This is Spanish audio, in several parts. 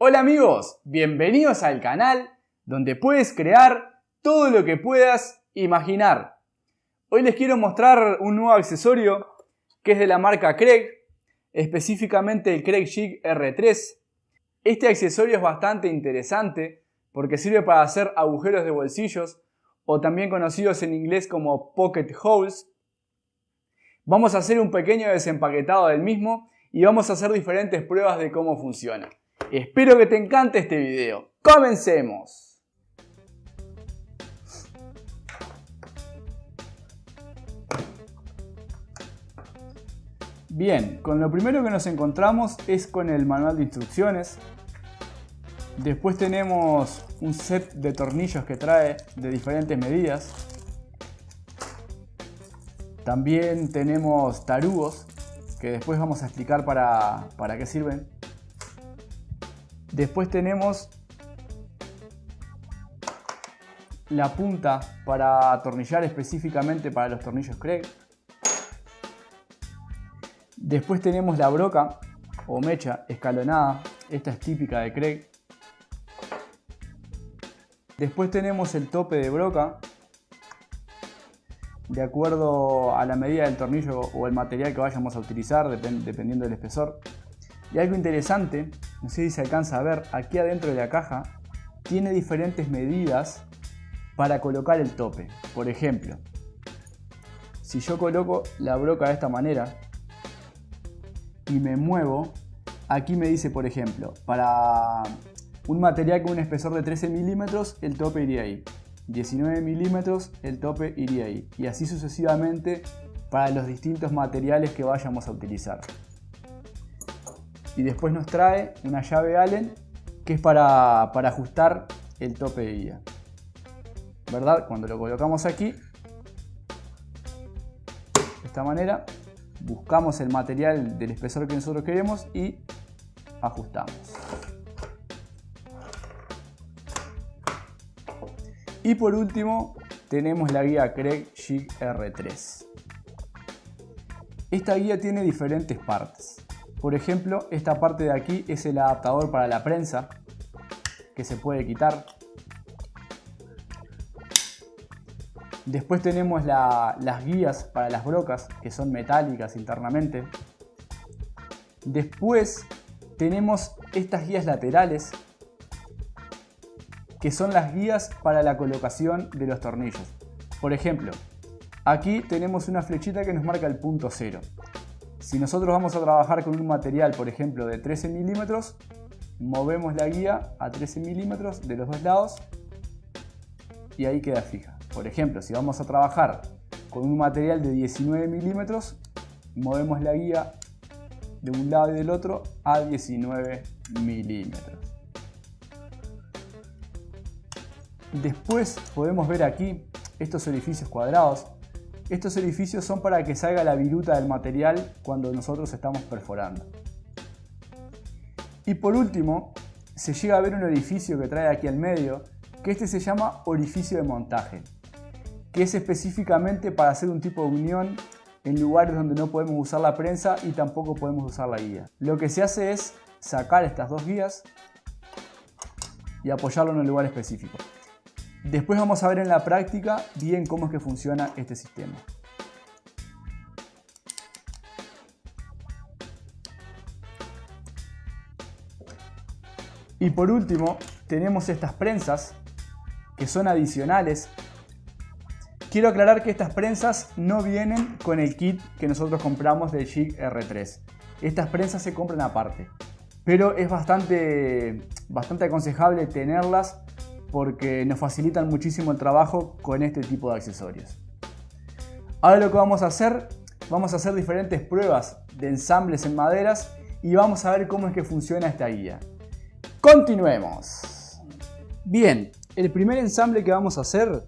Hola amigos, bienvenidos al canal donde puedes crear todo lo que puedas imaginar. Hoy les quiero mostrar un nuevo accesorio que es de la marca Kreg, específicamente el Kreg Jig R3. Este accesorio es bastante interesante porque sirve para hacer agujeros de bolsillos o también conocidos en inglés como pocket holes. Vamos a hacer un pequeño desempaquetado del mismo y vamos a hacer diferentes pruebas de cómo funciona. Espero que te encante este video. ¡Comencemos! Bien, con lo primero que nos encontramos es con el manual de instrucciones. Después tenemos un set de tornillos que trae de diferentes medidas. También tenemos tarugos que después vamos a explicar para qué sirven. Después tenemos la punta para atornillar específicamente para los tornillos Kreg. Después tenemos la broca o mecha escalonada, esta es típica de Kreg. Después tenemos el tope de broca, de acuerdo a la medida del tornillo o el material que vayamos a utilizar, dependiendo del espesor. Y algo interesante, no sé si se alcanza a ver, aquí adentro de la caja tiene diferentes medidas para colocar el tope. Por ejemplo, si yo coloco la broca de esta manera y me muevo, aquí me dice, por ejemplo, para un material con un espesor de 13 milímetros el tope iría ahí, 19 milímetros el tope iría ahí, y así sucesivamente para los distintos materiales que vayamos a utilizar. Y después nos trae una llave Allen que es para ajustar el tope de guía, ¿verdad? Cuando lo colocamos aquí, de esta manera, buscamos el material del espesor que nosotros queremos y ajustamos. Y por último tenemos la guía Kreg Jig R3. Esta guía tiene diferentes partes. Por ejemplo, esta parte de aquí es el adaptador para la prensa, que se puede quitar. Después tenemos las guías para las brocas, que son metálicas internamente. Después tenemos estas guías laterales, que son las guías para la colocación de los tornillos. Por ejemplo, aquí tenemos una flechita que nos marca el punto cero. Si nosotros vamos a trabajar con un material, por ejemplo, de 13 milímetros, movemos la guía a 13 milímetros de los dos lados y ahí queda fija. Por ejemplo, si vamos a trabajar con un material de 19 milímetros, movemos la guía de un lado y del otro a 19 milímetros. Después podemos ver aquí estos orificios cuadrados. Estos orificios son para que salga la viruta del material cuando nosotros estamos perforando. Y por último, se llega a ver un orificio que trae aquí al medio, que este se llama orificio de montaje, que es específicamente para hacer un tipo de unión en lugares donde no podemos usar la prensa y tampoco podemos usar la guía. Lo que se hace es sacar estas dos guías y apoyarlo en un lugar específico. Después vamos a ver en la práctica bien cómo es que funciona este sistema. Y por último tenemos estas prensas que son adicionales. Quiero aclarar que estas prensas no vienen con el kit que nosotros compramos del Jig R3. Estas prensas se compran aparte, pero es bastante aconsejable tenerlas porque nos facilitan muchísimo el trabajo con este tipo de accesorios. Ahora lo que vamos a hacer diferentes pruebas de ensambles en maderas y vamos a ver cómo es que funciona esta guía. ¡Continuemos! Bien, el primer ensamble que vamos a hacer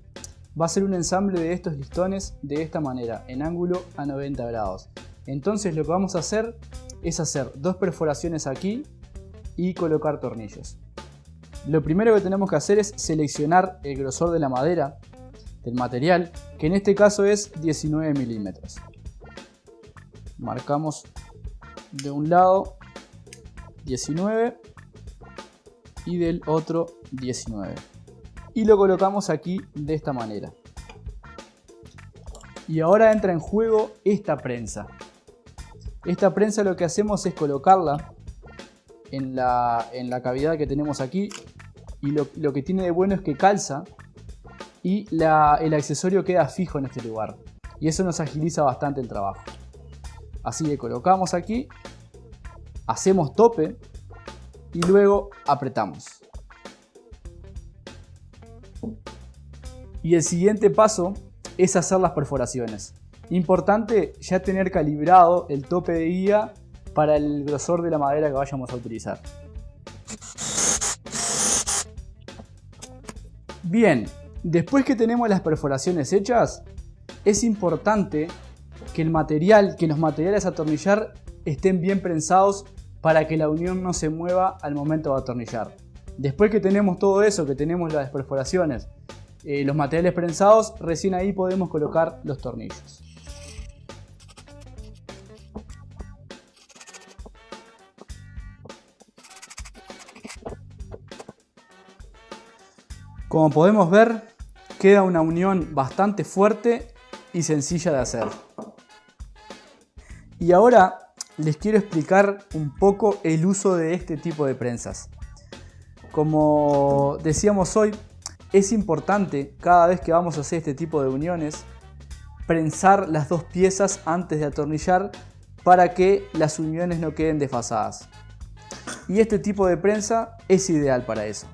va a ser un ensamble de estos listones de esta manera, en ángulo a 90 grados. Entonces lo que vamos a hacer es hacer dos perforaciones aquí y colocar tornillos. Lo primero que tenemos que hacer es seleccionar el grosor de la madera, del material, que en este caso es 19 milímetros. Marcamos de un lado 19 y del otro 19. Y lo colocamos aquí de esta manera. Y ahora entra en juego esta prensa. Esta prensa lo que hacemos es colocarla en la cavidad que tenemos aquí. Y lo que tiene de bueno es que calza y el accesorio queda fijo en este lugar. Y eso nos agiliza bastante el trabajo. Así que colocamos aquí, hacemos tope y luego apretamos. Y el siguiente paso es hacer las perforaciones. Importante ya tener calibrado el tope de guía para el grosor de la madera que vayamos a utilizar. Bien, después que tenemos las perforaciones hechas, es importante que los materiales a atornillar estén bien prensados para que la unión no se mueva al momento de atornillar. Después que tenemos todo eso, que tenemos las perforaciones, los materiales prensados, recién ahí podemos colocar los tornillos. Como podemos ver, queda una unión bastante fuerte y sencilla de hacer. Y ahora les quiero explicar un poco el uso de este tipo de prensas. Como decíamos hoy, es importante cada vez que vamos a hacer este tipo de uniones prensar las dos piezas antes de atornillar para que las uniones no queden desfasadas. Y este tipo de prensa es ideal para eso.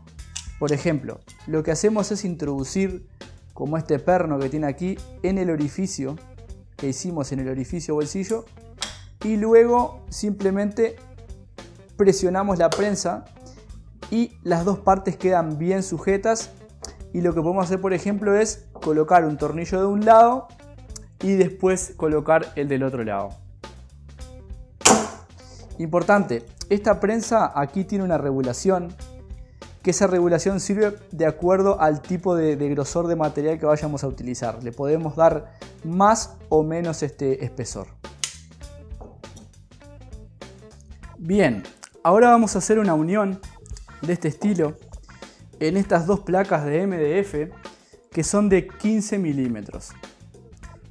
Por ejemplo, lo que hacemos es introducir, como este perno que tiene aquí, en el orificio que hicimos en el orificio bolsillo, y luego simplemente presionamos la prensa y las dos partes quedan bien sujetas. Y lo que podemos hacer, por ejemplo, es colocar un tornillo de un lado y después colocar el del otro lado. Importante, esta prensa aquí tiene una regulación, que esa regulación sirve de acuerdo al tipo de grosor de material que vayamos a utilizar. Le podemos dar más o menos espesor. Bien, ahora vamos a hacer una unión de este estilo en estas dos placas de MDF que son de 15 milímetros.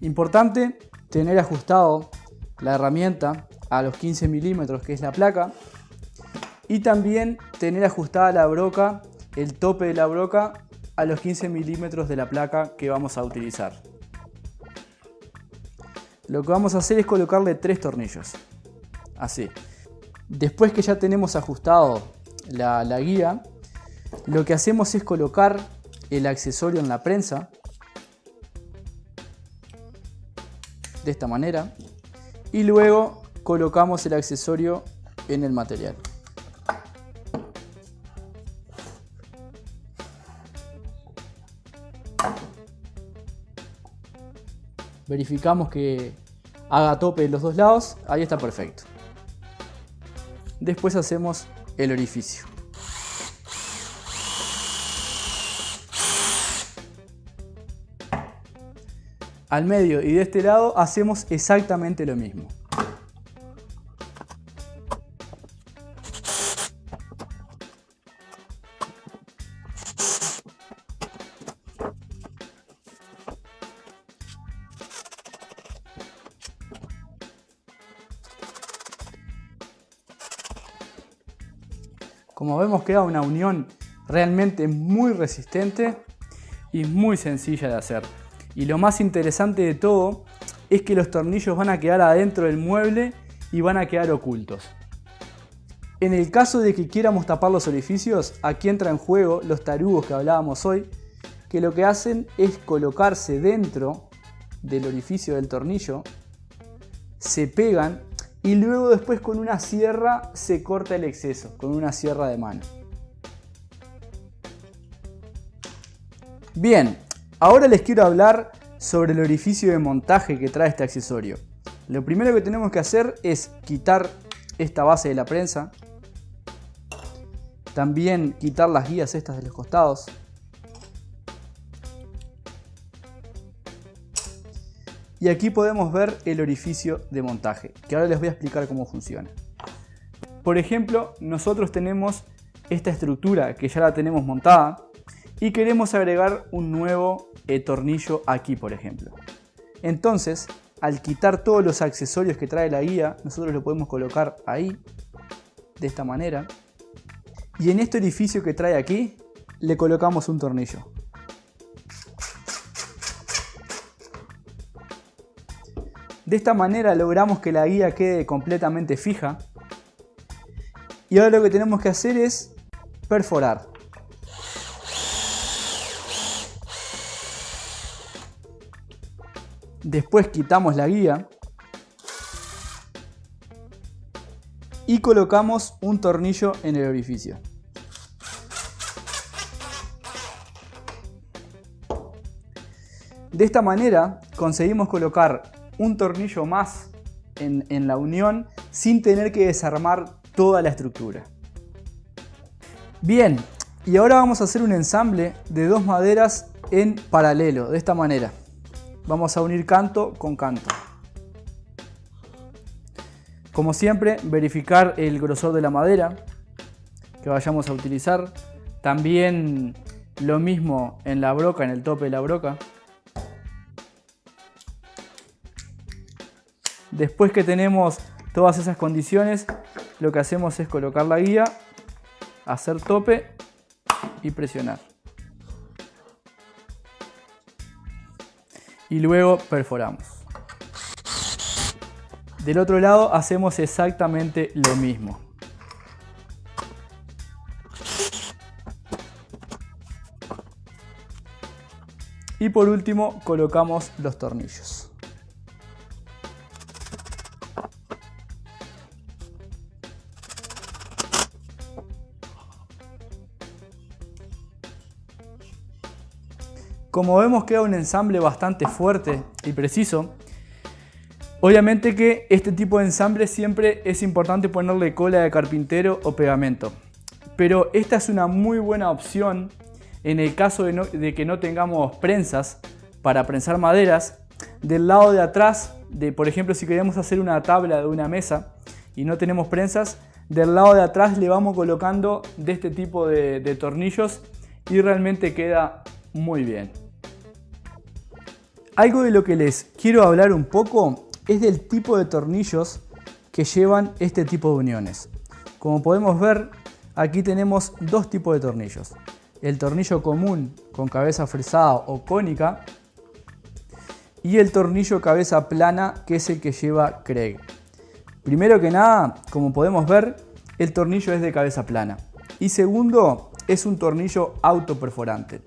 Importante tener ajustado la herramienta a los 15 milímetros que es la placa, y también tener ajustada la broca, el tope de la broca a los 15 milímetros de la placa que vamos a utilizar. Lo que vamos a hacer es colocarle 3 tornillos, así. Después que ya tenemos ajustado la guía, lo que hacemos es colocar el accesorio en la prensa de esta manera y luego colocamos el accesorio en el material. Verificamos que haga tope de los dos lados, ahí está perfecto. Después hacemos el orificio. Al medio y de este lado hacemos exactamente lo mismo. Como vemos, queda una unión realmente muy resistente y muy sencilla de hacer. Y lo más interesante de todo es que los tornillos van a quedar adentro del mueble y van a quedar ocultos. En el caso de que quieramos tapar los orificios, aquí entra en juego los tarugos que hablábamos hoy, que lo que hacen es colocarse dentro del orificio del tornillo, se pegan y luego después con una sierra se corta el exceso, con una sierra de mano. Bien, ahora les quiero hablar sobre el orificio de montaje que trae este accesorio. Lo primero que tenemos que hacer es quitar esta base de la prensa, también quitar las guías estas de los costados. Y aquí podemos ver el orificio de montaje, que ahora les voy a explicar cómo funciona. Por ejemplo, nosotros tenemos esta estructura que ya la tenemos montada y queremos agregar un nuevo tornillo aquí, por ejemplo. Entonces, al quitar todos los accesorios que trae la guía, nosotros lo podemos colocar ahí, de esta manera. Y en este orificio que trae aquí, le colocamos un tornillo. De esta manera logramos que la guía quede completamente fija. Y ahora lo que tenemos que hacer es perforar. Después quitamos la guía y colocamos un tornillo en el orificio. De esta manera conseguimos colocar un tornillo más en la unión sin tener que desarmar toda la estructura. Bien, y ahora vamos a hacer un ensamble de dos maderas en paralelo, de esta manera. Vamos a unir canto con canto. Como siempre, verificar el grosor de la madera que vayamos a utilizar. También lo mismo en la broca, en el tope de la broca. Después que tenemos todas esas condiciones, lo que hacemos es colocar la guía, hacer tope y presionar. Y luego perforamos. Del otro lado hacemos exactamente lo mismo. Y por último colocamos los tornillos. Como vemos, queda un ensamble bastante fuerte y preciso. Obviamente que este tipo de ensamble siempre es importante ponerle cola de carpintero o pegamento. Pero esta es una muy buena opción en el caso de que no tengamos prensas para prensar maderas. Del lado de atrás, por ejemplo, si queremos hacer una tabla de una mesa y no tenemos prensas, del lado de atrás le vamos colocando de este tipo de tornillos y realmente queda muy bien. Algo de lo que les quiero hablar un poco es del tipo de tornillos que llevan este tipo de uniones. Como podemos ver, aquí tenemos dos tipos de tornillos. El tornillo común con cabeza fresada o cónica y el tornillo cabeza plana, que es el que lleva Kreg. Primero que nada, como podemos ver, el tornillo es de cabeza plana. Y segundo, es un tornillo autoperforante.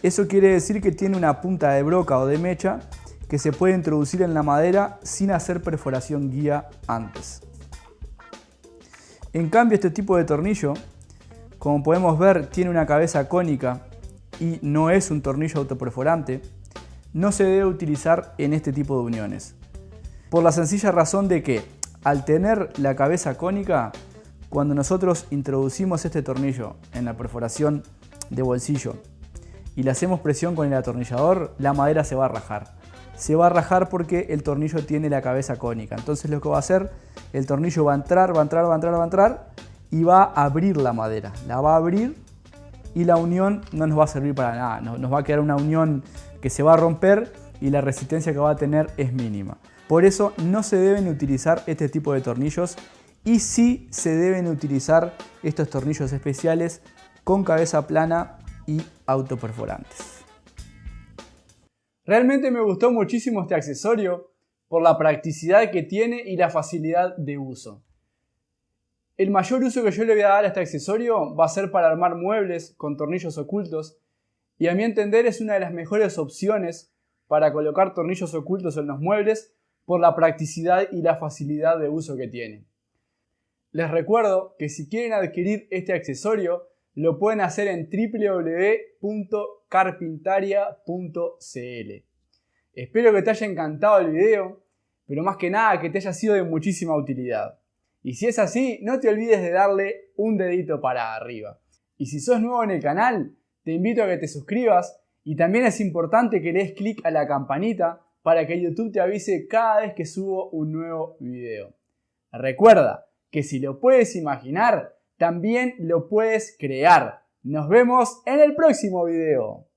Eso quiere decir que tiene una punta de broca o de mecha que se puede introducir en la madera sin hacer perforación guía antes. En cambio, este tipo de tornillo, como podemos ver, tiene una cabeza cónica y no es un tornillo autoperforante. No se debe utilizar en este tipo de uniones. Por la sencilla razón de que, al tener la cabeza cónica, cuando nosotros introducimos este tornillo en la perforación de bolsillo y le hacemos presión con el atornillador, la madera se va a rajar. Se va a rajar porque el tornillo tiene la cabeza cónica. Entonces lo que va a hacer, el tornillo va a entrar y va a abrir la madera. La va a abrir y la unión no nos va a servir para nada. Nos va a quedar una unión que se va a romper y la resistencia que va a tener es mínima. Por eso no se deben utilizar este tipo de tornillos y sí se deben utilizar estos tornillos especiales con cabeza plana y autoperforantes. Realmente me gustó muchísimo este accesorio por la practicidad que tiene y la facilidad de uso. El mayor uso que yo le voy a dar a este accesorio va a ser para armar muebles con tornillos ocultos y a mi entender es una de las mejores opciones para colocar tornillos ocultos en los muebles por la practicidad y la facilidad de uso que tiene. Les recuerdo que si quieren adquirir este accesorio lo pueden hacer en www.carpintaria.cl. Espero que te haya encantado el video, pero más que nada que te haya sido de muchísima utilidad. Y si es así, no te olvides de darle un dedito para arriba. Y si sos nuevo en el canal, te invito a que te suscribas y también es importante que le des clic a la campanita para que YouTube te avise cada vez que subo un nuevo video. Recuerda que si lo puedes imaginar, también lo puedes crear. Nos vemos en el próximo video.